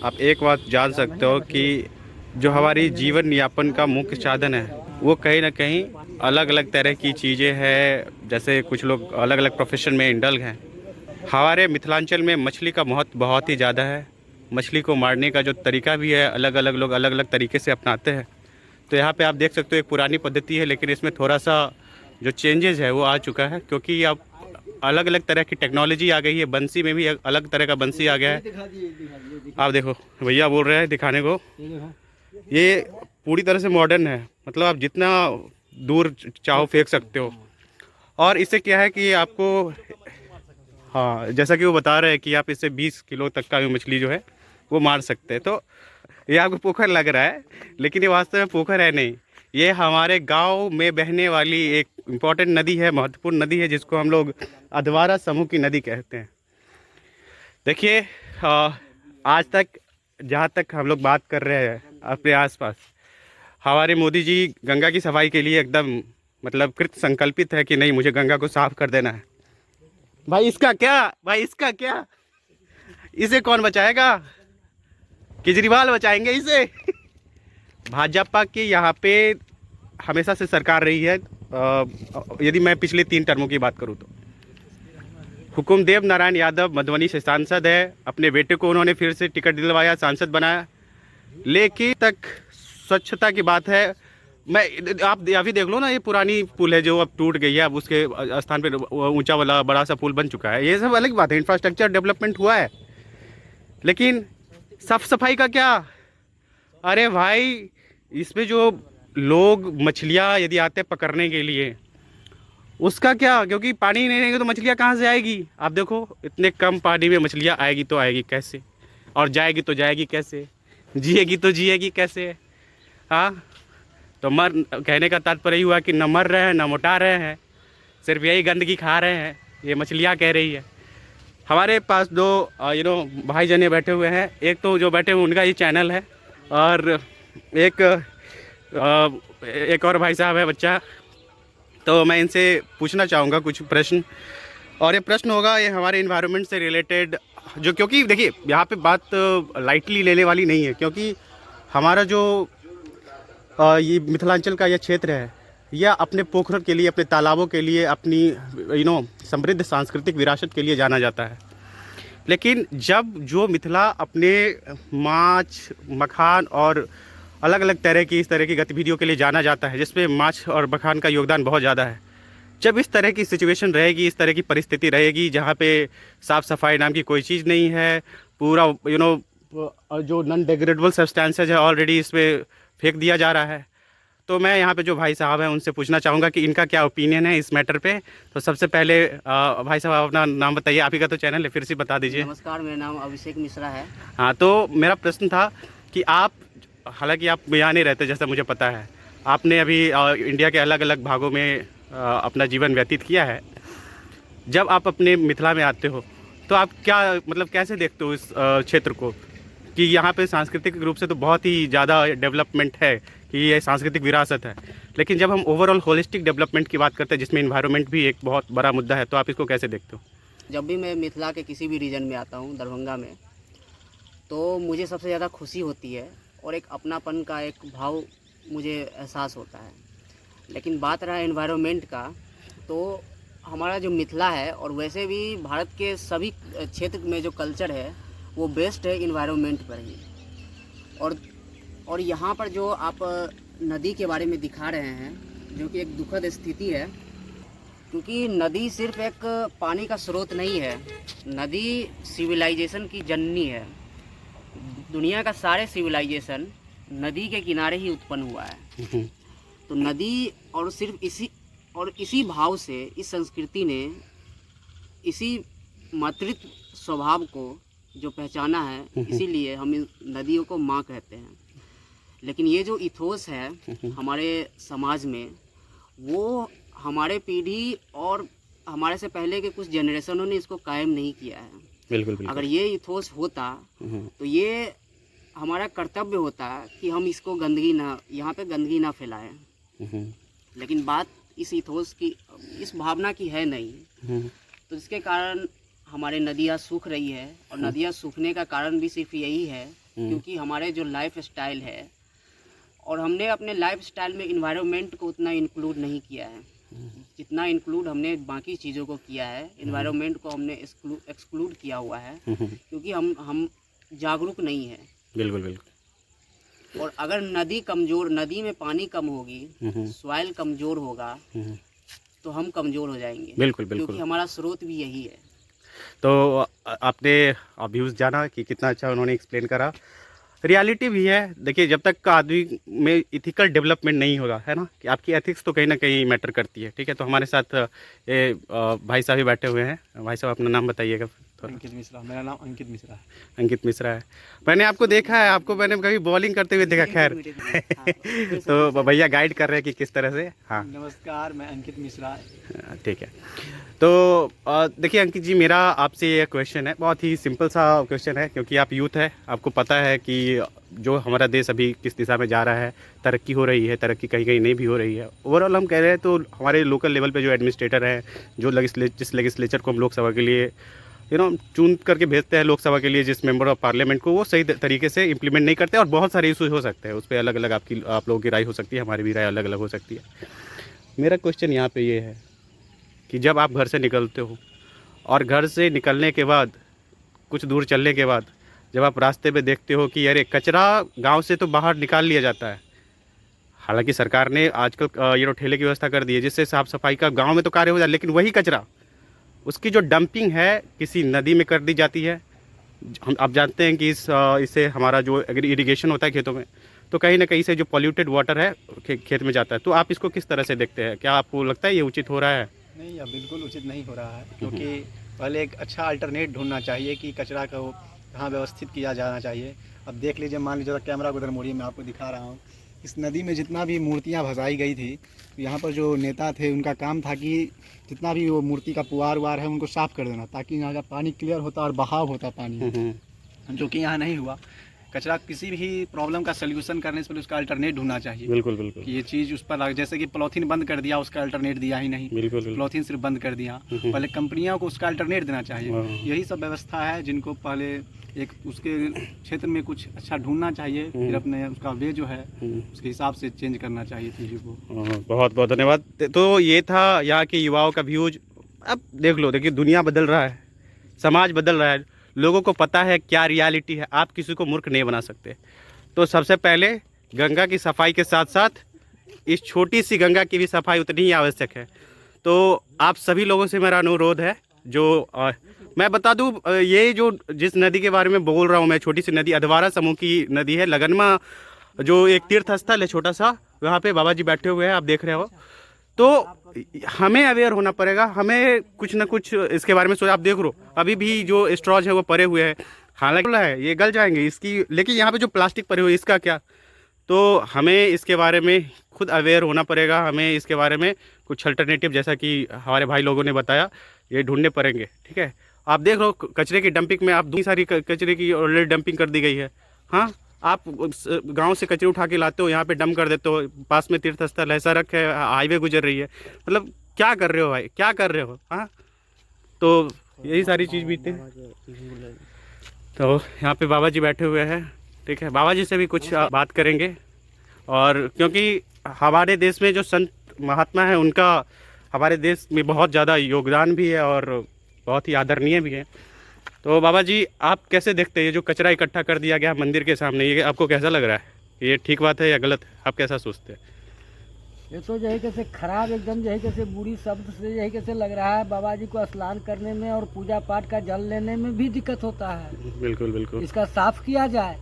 आप एक बात जान सकते हो कि जो हमारी जीवन यापन का मुख्य साधन है वो कहीं ना कहीं अलग अलग तरह की चीज़ें हैं। जैसे कुछ लोग अलग अलग प्रोफेशन में इंडल्ग हैं। हमारे मिथिलांचल में मछली का महत्व बहुत ही ज़्यादा है। मछली को मारने का जो तरीका भी है, अलग अलग लोग अलग अलग तरीके से अपनाते हैं। तो यहाँ पे आप देख सकते हो एक पुरानी पद्धति है, लेकिन इसमें थोड़ा सा जो चेंजेस है वो आ चुका है, क्योंकि अब अलग अलग तरह की टेक्नोलॉजी आ गई है। बंसी में भी अलग तरह का बंसी आ गया है। आप देखो भैया बोल रहे हैं दिखाने को, ये पूरी तरह से मॉडर्न है। मतलब आप जितना दूर चाहो फेंक सकते हो। और इससे क्या है कि आपको, हाँ, जैसा कि वो बता रहे हैं कि आप इससे 20 किलो तक का भी मछली जो है वो मार सकते हैं। तो ये आपको पोखर लग रहा है, लेकिन ये वास्तव में पोखर है नहीं। ये हमारे गांव में बहने वाली एक इम्पॉर्टेंट नदी है, महत्वपूर्ण नदी है, जिसको हम लोग अधवारा समूह की नदी कहते हैं। देखिए, आज तक जहाँ तक हम लोग बात कर रहे हैं अपने आसपास, हमारे मोदी जी गंगा की सफाई के लिए एकदम मतलब कृत संकल्पित है कि नहीं, मुझे गंगा को साफ कर देना है। भाई इसका क्या, भाई इसका क्या, इसे कौन बचाएगा? केजरीवाल बचाएंगे इसे। भाजपा की यहाँ पे हमेशा से सरकार रही है। यदि मैं पिछले 3 टर्मों की बात करूँ तो हुकुमदेव नारायण यादव मधुबनी से सांसद है। अपने बेटे को उन्होंने फिर से टिकट दिलवाया, सांसद बनाया। लेकिन तक स्वच्छता की बात है, मैं आप अभी देख लो ना, ये पुरानी पुल है जो अब टूट गई है, अब उसके स्थान पे ऊंचा वाला बड़ा सा पुल बन चुका है। ये सब अलग बात है, इंफ्रास्ट्रक्चर डेवलपमेंट हुआ है, लेकिन साफ सफाई का क्या? अरे भाई, इसमें जो लोग मछलियाँ यदि आते हैं पकड़ने के लिए, उसका क्या? क्योंकि पानी ही नहीं रहेगा तो मछलियाँ कहाँ से आएगी? आप देखो, इतने कम पानी में मछलियाँ आएगी तो आएगी कैसे, और जाएगी तो जाएगी कैसे, जिएगी तो जिएगी कैसे? हाँ, तो मर कहने का तात्पर्य हुआ कि न मर रहे हैं न मोटा रहे हैं, सिर्फ यही गंदगी खा रहे हैं, ये मछलियाँ कह रही है। हमारे पास दो भाई जने बैठे हुए हैं। एक तो जो बैठे हुए उनका ये चैनल है, और एक एक और भाई साहब है बच्चा। तो मैं इनसे पूछना चाहूँगा कुछ प्रश्न, और ये प्रश्न होगा ये हमारे इन्वायरमेंट से रिलेटेड, जो क्योंकि देखिए यहाँ पे बात लाइटली लेने वाली नहीं है, क्योंकि हमारा जो ये मिथिलांचल का यह क्षेत्र है, यह अपने पोखर के लिए, अपने तालाबों के लिए, अपनी समृद्ध सांस्कृतिक विरासत के लिए जाना जाता है। लेकिन जब जो मिथिला अपने माछ, मखान और अलग अलग तरह की इस तरह की गतिविधियों के लिए जाना जाता है, जिसमें माछ और मखान का योगदान बहुत ज़्यादा है, जब इस तरह की सिचुएशन रहेगी, इस तरह की परिस्थिति रहेगी जहाँ पे साफ़ सफाई नाम की कोई चीज़ नहीं है, पूरा जो नॉन डिग्रेडेबल सब्सटेंसेज है ऑलरेडी इसमें फेंक दिया जा रहा है। तो मैं यहाँ पे जो भाई साहब हैं उनसे पूछना चाहूँगा कि इनका क्या ओपिनियन है इस मैटर पे। तो सबसे पहले भाई साहब अपना नाम बताइए, आप ही का तो चैनल है, फिर से बता दीजिए। नमस्कार, मेरा नाम अभिषेक मिश्रा है। हाँ, तो मेरा प्रश्न था कि आप, हालांकि आप यहाँ नहीं रहते जैसा मुझे पता है, आपने अभी इंडिया के अलग अलग भागों में अपना जीवन व्यतीत किया है। जब आप अपने मिथिला में आते हो तो आप क्या मतलब कैसे देखते हो इस क्षेत्र को, कि यहाँ पे सांस्कृतिक रूप से तो बहुत ही ज़्यादा डेवलपमेंट है, कि ये सांस्कृतिक विरासत है, लेकिन जब हम ओवरऑल होलिस्टिक डेवलपमेंट की बात करते हैं जिसमें इन्वायरमेंट भी एक बहुत बड़ा मुद्दा है, तो आप इसको कैसे देखते हो? जब भी मैं मिथिला के किसी भी रीजन में आता हूँ, दरभंगा में, तो मुझे सबसे ज़्यादा खुशी होती है और एक अपनापन का एक भाव मुझे एहसास होता है। लेकिन बात रहा एनवायरनमेंट का, तो हमारा जो मिथिला है और वैसे भी भारत के सभी क्षेत्र में जो कल्चर है वो बेस्ड है इन्वायरमेंट पर ही। और यहाँ पर जो आप नदी के बारे में दिखा रहे हैं, जो कि एक दुखद स्थिति है, क्योंकि नदी सिर्फ एक पानी का स्रोत नहीं है, नदी सिविलाइजेशन की जननी है। दुनिया का सारे सिविलाइजेशन नदी के किनारे ही उत्पन्न हुआ है। तो नदी और सिर्फ इसी भाव से इस संस्कृति ने इसी मातृत्व स्वभाव को जो पहचाना है, इसीलिए हम इन नदियों को माँ कहते हैं। लेकिन ये जो इथोस है हमारे समाज में, वो हमारे पीढ़ी और हमारे से पहले के कुछ जनरेशनों ने इसको कायम नहीं किया है। बिल्कुल। अगर ये इथोस होता तो ये हमारा कर्तव्य होता कि हम इसको यहाँ पे गंदगी ना फैलाएं। लेकिन बात इस इथोस की, इस भावना की है नहीं। तो इसके कारण हमारे नदियाँ सूख रही है, और नदियाँ सूखने का कारण भी सिर्फ यही है क्योंकि हमारे जो लाइफ स्टाइल है और हमने अपने लाइफ स्टाइल में इन्वायरमेंट को उतना इंक्लूड नहीं किया है जितना इंक्लूड हमने बाकी चीज़ों को किया है। इन्वायरमेंट को हमने एक्सक्लूड किया हुआ है क्योंकि हम जागरूक नहीं है। बिल्कुल बिल्कुल। और अगर नदी में पानी कम होगी, सॉइल कमज़ोर होगा तो हम कमज़ोर हो जाएंगे। बिल्कुल बिल्कुल। क्योंकि हमारा स्रोत भी यही है। तो आपने व्यूज़ जाना कि कितना अच्छा उन्होंने एक्सप्लेन करा। रियलिटी भी है, देखिए जब तक आदमी में इथिकल डेवलपमेंट नहीं होगा, है ना, कि आपकी एथिक्स तो कहीं ना कहीं मैटर करती है। ठीक है, तो हमारे साथ ये भाई साहब भी बैठे हुए हैं। भाई साहब अपना नाम बताइएगा। अंकित मिश्रा, मेरा नाम अंकित मिश्रा है। अंकित मिश्रा है। मैंने आपको देखा है, आपको मैंने कभी बॉलिंग करते हुए देखा। खैर तो भैया गाइड कर रहे हैं कि किस तरह से। हाँ नमस्कार, मैं अंकित मिश्रा। ठीक है। तो देखिए अंकित जी, मेरा आपसे ये क्वेश्चन है, बहुत ही सिंपल सा क्वेश्चन है, क्योंकि आप यूथ है, आपको पता है कि जो हमारा देश अभी किस दिशा में जा रहा है, तरक्की हो रही है, तरक्की कहीं कहीं नहीं भी हो रही है। ओवरऑल हम कह रहे हैं तो हमारे लोकल लेवल पे जो एडमिनिस्ट्रेटर हैं, जो जिस लेजिस्लेचर को हम लोकसभा के लिए चुन करके भेजते हैं लोकसभा के लिए, जिस मेंबर ऑफ पार्लियामेंट को, वो सही तरीके से इंप्लीमेंट नहीं करते और बहुत सारे इशूज हो सकते हैं उस पर। अलग अलग आप लोगों की राय हो सकती है, हमारी भी राय अलग अलग हो सकती है। मेरा क्वेश्चन यहाँ पे ये है कि जब आप घर से निकलते हो और घर से निकलने के बाद कुछ दूर चलने के बाद जब आप रास्ते पे देखते हो कि अरे कचरा गांव से तो बाहर निकाल लिया जाता है, हालांकि सरकार ने आजकल ठेले की व्यवस्था कर दी है जिससे साफ़ सफाई का गांव में तो कार्य हो जाए, लेकिन वही कचरा उसकी जो डंपिंग है किसी नदी में कर दी जाती है। हम आप जानते हैं कि इससे हमारा जो इरिगेशन होता है खेतों में, तो कहीं ना कहीं से जो पॉल्यूटेड वाटर है खेत में जाता है। तो आप इसको किस तरह से देखते हैं? क्या आपको लगता है ये उचित हो रहा है? नहीं, यह बिल्कुल उचित नहीं हो रहा है, क्योंकि पहले एक अच्छा अल्टरनेट ढूंढना चाहिए कि कचरा को कहाँ व्यवस्थित किया जाना चाहिए। अब देख लीजिए, मान लीजिए कैमरा को उधर मोड़िए, मैं आपको दिखा रहा हूँ। इस नदी में जितना भी मूर्तियाँ भसाई गई थी, तो यहाँ पर जो नेता थे उनका काम था कि जितना भी वो मूर्ति का पुआर वार है उनको साफ़ कर देना, ताकि यहाँ का पानी क्लियर होता और बहाव होता पानी, जो कि यहाँ नहीं हुआ। कचरा किसी भी प्रॉब्लम का सल्यूशन करने से पहले उसका अल्टरनेट ढूंढना चाहिए। बिल्कुल बिल्कुल। कि ये चीज़ उस पर जैसे कि पॉलीथीन बंद कर दिया, उसका अल्टरनेट दिया ही नहीं। बिल्कुल। पॉलीथीन सिर्फ बंद कर दिया, पहले कंपनियों को उसका अल्टरनेट देना चाहिए। यही सब व्यवस्था है जिनको पहले एक उसके क्षेत्र में कुछ अच्छा ढूंढना चाहिए, फिर अपने उसका वे जो है उसके हिसाब से चेंज करना चाहिए चीज़ों को। बहुत बहुत धन्यवाद। तो ये था यहाँ के युवाओं का व्यूज। अब देख लो, देखिए दुनिया बदल रहा है, समाज बदल रहा है, लोगों को पता है क्या रियलिटी है। आप किसी को मूर्ख नहीं बना सकते। तो सबसे पहले गंगा की सफाई के साथ साथ इस छोटी सी गंगा की भी सफाई उतनी ही आवश्यक है। तो आप सभी लोगों से मेरा अनुरोध है, जो मैं बता दूं, ये जो जिस नदी के बारे में बोल रहा हूँ मैं, छोटी सी नदी अधवारा समूह की नदी है, लगनमा जो एक तीर्थ स्थल है छोटा सा, वहाँ पे बाबा जी बैठे हुए हैं, आप देख रहे हो। तो हमें अवेयर होना पड़ेगा, हमें कुछ ना कुछ इसके बारे में सोचा। आप देख लो अभी भी जो स्ट्रॉज है वो पड़े हुए हैं, हालांकि है ये गल जाएंगे इसकी, लेकिन यहाँ पे जो प्लास्टिक पड़े हुए इसका क्या? तो हमें इसके बारे में खुद अवेयर होना पड़ेगा, हमें इसके बारे में कुछ अल्टरनेटिव, जैसा कि हमारे भाई लोगों ने बताया, ये ढूंढने पड़ेंगे। ठीक है, आप देख लो कचरे की डंपिंग में आप दूसरी सारी कचरे की ऑलरेडी डंपिंग कर दी गई है। हाँ, आप गांव से कचरे उठा के लाते हो, यहाँ पे डंप कर देते हो, पास में तीर्थ स्थल है, सड़क है, हाईवे गुजर रही है, मतलब क्या कर रहे हो भाई, क्या कर रहे हो? हाँ, तो यही सारी चीज़ बीते। तो यहाँ पे बाबा जी बैठे हुए हैं। ठीक है, बाबा जी से भी कुछ बात करेंगे, और क्योंकि हमारे देश में जो संत महात्मा है उनका हमारे देश में बहुत ज़्यादा योगदान भी है और बहुत ही आदरणीय भी है। तो बाबा जी, आप कैसे देखते हैं ये जो कचरा इकट्ठा कर दिया गया मंदिर के सामने, ये आपको कैसा लग रहा है? ये ठीक बात है या गलत? आप कैसा सोचते हैं? ये तो जो है कैसे खराब, एकदम जो है कैसे बुरी शब्द से जो है कैसे लग रहा है। बाबा जी को स्नान करने में और पूजा पाठ का जल लेने में भी दिक्कत होता है। बिल्कुल बिल्कुल। इसका साफ किया जाए।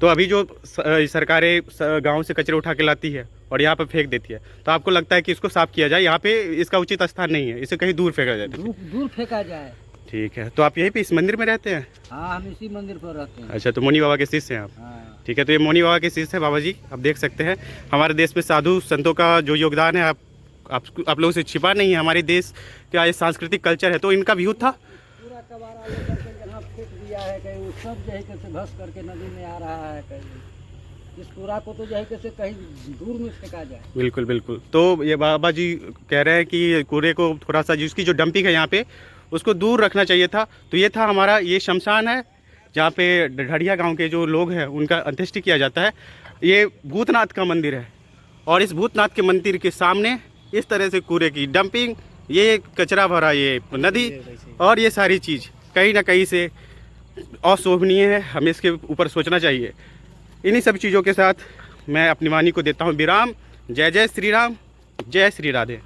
तो अभी जो सरकारें गांव से कचरे उठा के लाती है और यहाँ पे फेंक देती है, तो आपको लगता है कि इसको साफ किया जाए? यहाँ पे इसका उचित स्थान नहीं है, इसे कहीं दूर फेंका जाए। दूर फेंका जाए। ठीक है, तो आप यहीं पे इस मंदिर में रहते हैं? हाँ, हम इसी मंदिर पर रहते हैं। अच्छा, तो मोनी बाबा के शिष्य हैं आप? हाँ। ठीक है, तो ये मोनी बाबा के शिष्य है बाबा जी। आप देख सकते हैं हमारे देश में साधु संतों का जो योगदान है आप लोगों से छिपा नहीं है। हमारे देश का ये सांस्कृतिक कल्चर है, तो इनका व्यू था। पूरा कबाड़ा लेकर के जहाँ फेंक दिया है, कहीं वो सब जो है कैसे धस करके नदी में आ रहा है। कहीं इस कूड़ा को तो जो है कैसे कहीं दूर में फेंका जाए। बिल्कुल बिल्कुल। तो ये बाबा जी कह रहे हैं कि कूड़े को थोड़ा सा, जिसकी जो डंपिंग है यहाँ पे, उसको दूर रखना चाहिए था। तो ये था हमारा, ये शमशान है जहाँ पे ढड़िया गांव के जो लोग हैं उनका अंत्येष्टि किया जाता है। ये भूतनाथ का मंदिर है और इस भूतनाथ के मंदिर के सामने इस तरह से कूड़े की डंपिंग, ये कचरा भरा ये नदी और ये सारी चीज़ कहीं ना कहीं से अशोभनीय है। हमें इसके ऊपर सोचना चाहिए। इन्हीं सब चीज़ों के साथ मैं अपनी वाणी को देता हूँ विराम। जय जय श्री राम, जय श्री राधे।